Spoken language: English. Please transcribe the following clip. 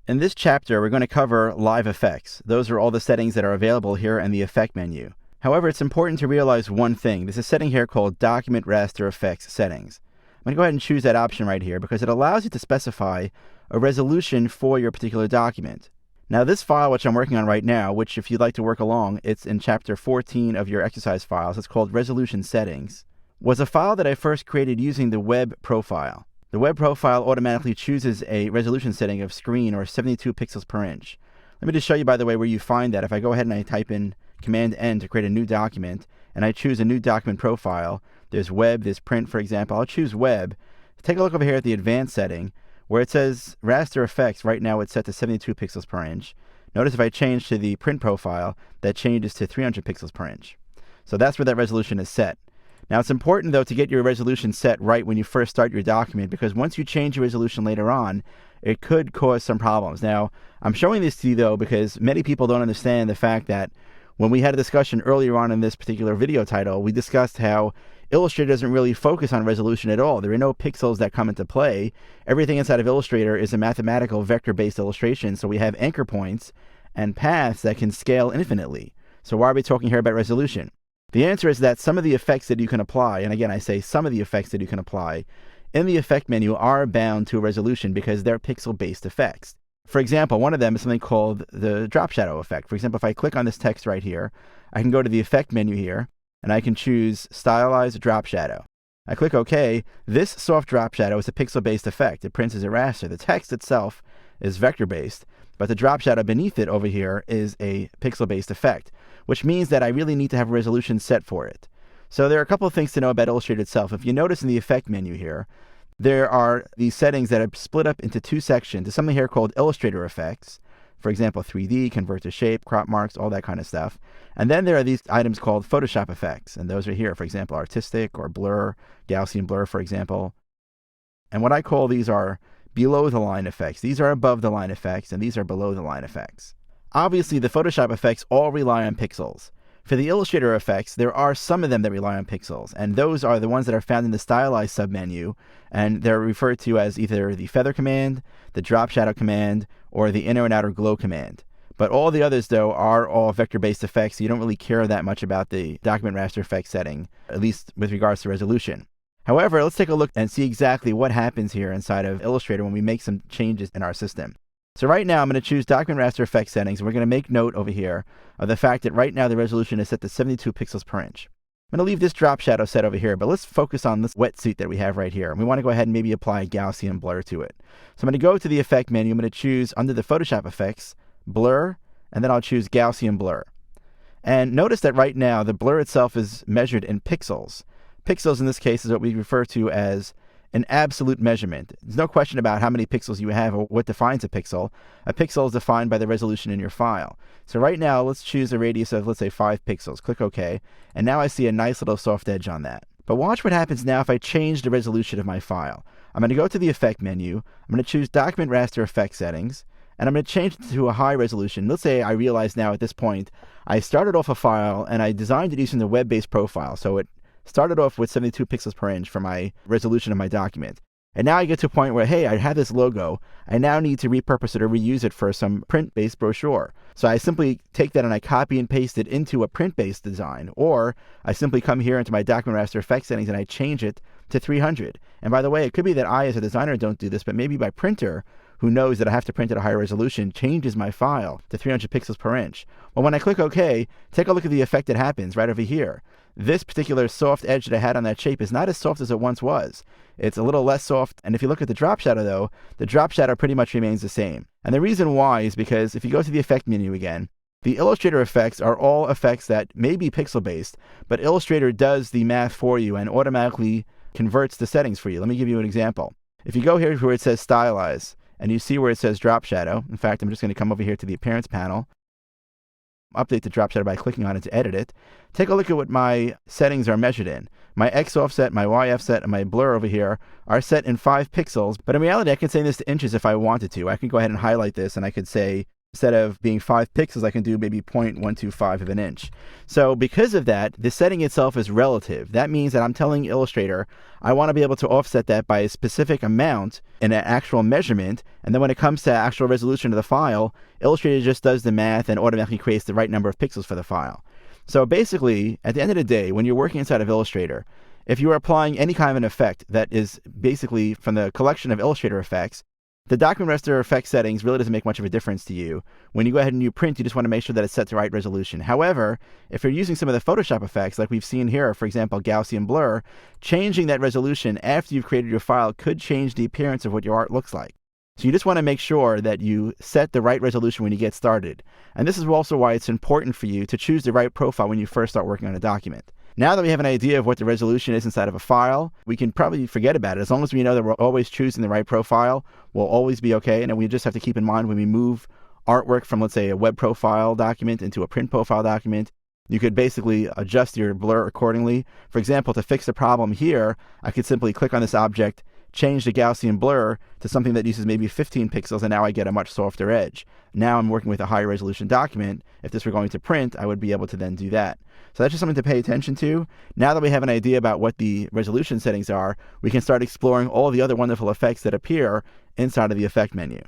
In this chapter, we're going to cover live effects. Those are all the settings that are available here in the effect menu. However, it's important to realize one thing. There's a setting here called Document Raster Effects Settings. I'm going to go ahead and choose that option right here because it allows you to specify a resolution for your particular document. Now, this file, which I'm working on right now, which if you'd like to work along, it's in chapter 14 of your exercise files. It's called Resolution Settings, was a file that I first created using the web profile. The web profile automatically chooses a resolution setting of screen or 72 pixels per inch. Let me just show you, by the way, where you find that. If I go ahead and I type in Command-N to create a new document, and I choose a new document profile, there's web, there's print, for example. I'll choose web. Take a look over here at the advanced setting, where it says raster effects. Right now it's set to 72 pixels per inch. Notice if I change to the print profile, that changes to 300 pixels per inch. So that's where that resolution is set. Now, it's important, though, to get your resolution set right when you first start your document, because once you change your resolution later on, it could cause some problems. Now, I'm showing this to you, though, because many people don't understand the fact that when we had a discussion earlier on in this particular video title, we discussed how Illustrator doesn't really focus on resolution at all. There are no pixels that come into play. Everything inside of Illustrator is a mathematical vector-based illustration, so we have anchor points and paths that can scale infinitely. So why are we talking here about resolution? The answer is that some of the effects that you can apply, and again I say some of the effects that you can apply, in the effect menu are bound to a resolution because they're pixel-based effects. For example, one of them is something called the drop shadow effect. For example, if I click on this text right here, I can go to the effect menu here, and I can choose Stylize Drop Shadow. I click OK. This soft drop shadow is a pixel-based effect. It prints as a raster. The text itself is vector-based, but the drop shadow beneath it over here is a pixel-based effect, which means that I really need to have a resolution set for it. So there are a couple of things to know about Illustrator itself. If you notice in the effect menu here, there are these settings that are split up into two sections. There's something here called Illustrator Effects. For example, 3D, convert to shape, crop marks, all that kind of stuff. And then there are these items called Photoshop effects. And those are here, for example, artistic or blur, Gaussian blur, for example. And what I call these are below the line effects. These are above the line effects, and these are below the line effects. Obviously, the Photoshop effects all rely on pixels. For the Illustrator effects, there are some of them that rely on pixels, and those are the ones that are found in the Stylize submenu, and they're referred to as either the feather command, the drop shadow command, or the inner and outer glow command. But all the others, though, are all vector-based effects, so you don't really care that much about the document raster effect setting, at least with regards to resolution. However, let's take a look and see exactly what happens here inside of Illustrator when we make some changes in our system. So right now, I'm going to choose Document Raster Effect Settings, and we're going to make note over here of the fact that right now the resolution is set to 72 pixels per inch. I'm going to leave this drop shadow set over here, but let's focus on this wetsuit that we have right here. And we want to go ahead and maybe apply a Gaussian blur to it. So I'm going to go to the Effect menu. I'm going to choose under the Photoshop effects, Blur, and then I'll choose Gaussian Blur. And notice that right now the blur itself is measured in pixels. Pixels in this case is what we refer to as an absolute measurement. There's no question about how many pixels you have or what defines a pixel. A pixel is defined by the resolution in your file. So right now, let's choose a radius of, let's say, 5 pixels. Click OK. And now I see a nice little soft edge on that. But watch what happens now if I change the resolution of my file. I'm going to go to the Effect menu. I'm going to choose Document Raster Effect Settings. And I'm going to change it to a high resolution. Let's say I realize now at this point, I started off a file and I designed it using the web-based profile. So it started off with 72 pixels per inch for my resolution of my document. And now I get to a point where, hey, I have this logo. I now need to repurpose it or reuse it for some print-based brochure. So I simply take that and I copy and paste it into a print-based design. Or I simply come here into my Document Raster Effect Settings and I change it to 300. And by the way, it could be that I, as a designer, don't do this, but maybe my printer, who knows that I have to print at a higher resolution, changes my file to 300 pixels per inch. Well, when I click OK, take a look at the effect that happens right over here. This particular soft edge that I had on that shape is not as soft as it once was. It's a little less soft, and if you look at the drop shadow, though, the drop shadow pretty much remains the same. And the reason why is because if you go to the Effect menu again, the Illustrator effects are all effects that may be pixel-based, but Illustrator does the math for you and automatically converts the settings for you. Let me give you an example. If you go here where it says Stylize, and you see where it says Drop Shadow, in fact, I'm just going to come over here to the Appearance panel, update the drop shadow by clicking on it to edit it. Take a look at what my settings are measured in. My X offset, my Y offset, and my blur over here are set in 5 pixels, but in reality I can say this to inches if I wanted to. I can go ahead and highlight this and I could say Instead of being 5 pixels, I can do maybe 0.125 of an inch. So because of that, the setting itself is relative. That means that I'm telling Illustrator, I want to be able to offset that by a specific amount in an actual measurement. And then when it comes to actual resolution of the file, Illustrator just does the math and automatically creates the right number of pixels for the file. So basically, at the end of the day, when you're working inside of Illustrator, if you are applying any kind of an effect that is basically from the collection of Illustrator effects, the document raster effect settings really doesn't make much of a difference to you. When you go ahead and you print, you just want to make sure that it's set to the right resolution. However, if you're using some of the Photoshop effects, like we've seen here, for example, Gaussian blur, changing that resolution after you've created your file could change the appearance of what your art looks like. So you just want to make sure that you set the right resolution when you get started. And this is also why it's important for you to choose the right profile when you first start working on a document. Now that we have an idea of what the resolution is inside of a file, we can probably forget about it. As long as we know that we're always choosing the right profile, we'll always be okay. And we just have to keep in mind when we move artwork from, let's say, a web profile document into a print profile document, you could basically adjust your blur accordingly. For example, to fix the problem here, I could simply click on this object, change the Gaussian blur to something that uses maybe 15 pixels, and now I get a much softer edge. Now I'm working with a higher resolution document. If this were going to print, I would be able to then do that. So that's just something to pay attention to. Now that we have an idea about what the resolution settings are, we can start exploring all the other wonderful effects that appear inside of the effect menu.